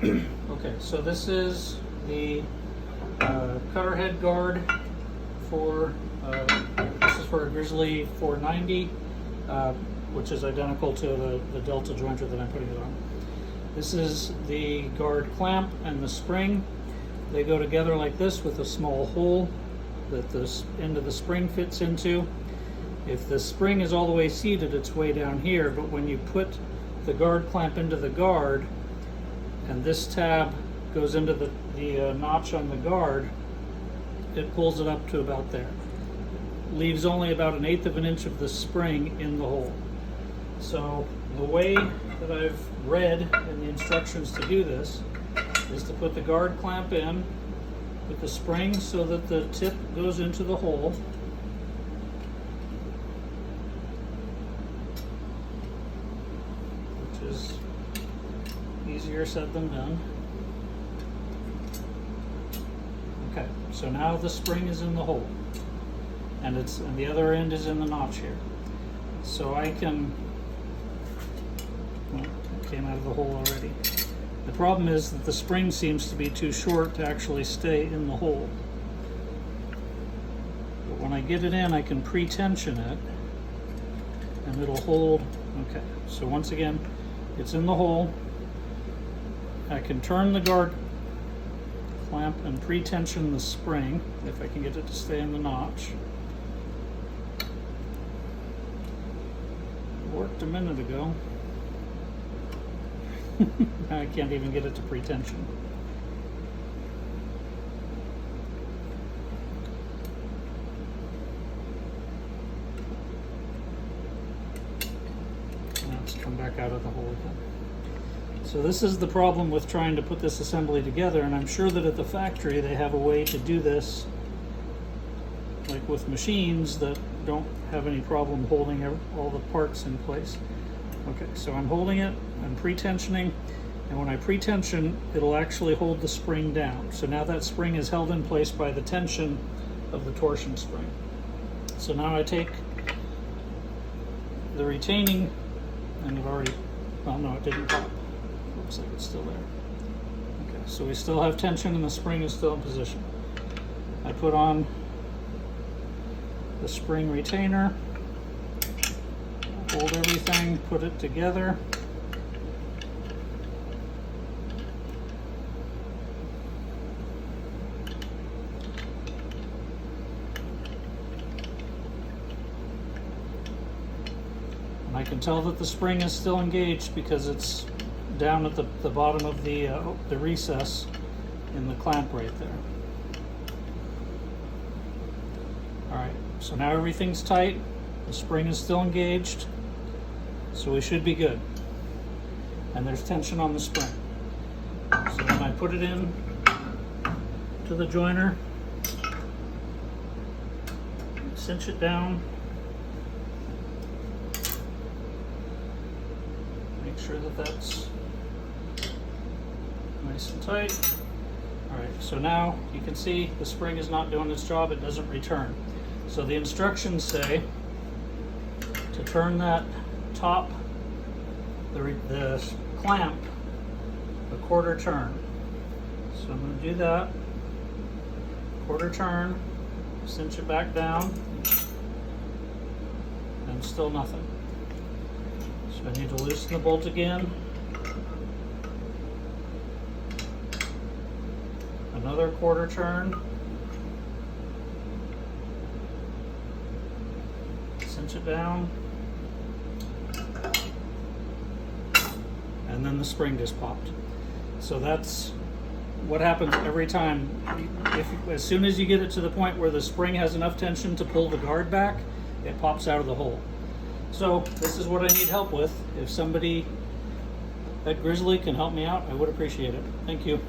Okay, so this is the cutter head guard for, this is for a Grizzly 490, which is identical to the Delta jointer that I'm putting it on. This is the guard clamp and the spring. They go together like this with a small hole that the end of the spring fits into. If the spring is all the way seated, it's way down here, but when you put the guard clamp into the guard and this tab goes into the notch on the guard, it pulls it up to about there. Leaves only about 1/8 of an inch of the spring in the hole. So the way that I've read in the instructions to do this is to put the guard clamp in with the spring so that the tip goes into the hole. Which is easier said than done. Okay, so now the spring is in the hole, and the other end is in the notch here. So I can, well, it came out of the hole already. The problem is that the spring seems to be too short to actually stay in the hole. But when I get it in, I can pre-tension it, and it'll hold. Okay, so once again, it's in the hole. I can turn the guard clamp and pre-tension the spring if I can get it to stay in the notch. It worked a minute ago. I can't even get it to pre-tension. Now it's come back out of the hole again. So this is the problem with trying to put this assembly together, and I'm sure that at the factory they have a way to do this, like with machines that don't have any problem holding all the parts in place. Okay, so I'm holding it, I'm pre-tensioning, and when I pre-tension, it'll actually hold the spring down. So now that spring is held in place by the tension of the torsion spring. So now I take the retaining, and it already, well no, it didn't pop. Looks like it's still there. Okay, so we still have tension and the spring is still in position. I put on the spring retainer, hold everything, put it together. And I can tell that the spring is still engaged because it's down at the bottom of the recess in the clamp right there. All right, so now everything's tight. The spring is still engaged, so we should be good. And there's tension on the spring. So then I put it in to the joiner, cinch it down, make sure that that's nice and tight. All right, so now you can see the spring is not doing its job, it doesn't return. So the instructions say to turn that top, the clamp, a quarter turn. So I'm going to do that, quarter turn, cinch it back down, and still nothing. So I need to loosen the bolt again. Another quarter turn, cinch it down, and then the spring just popped. So that's what happens every time. As soon as you get it to the point where the spring has enough tension to pull the guard back, it pops out of the hole. So this is what I need help with. If somebody at Grizzly can help me out, I would appreciate it. Thank you.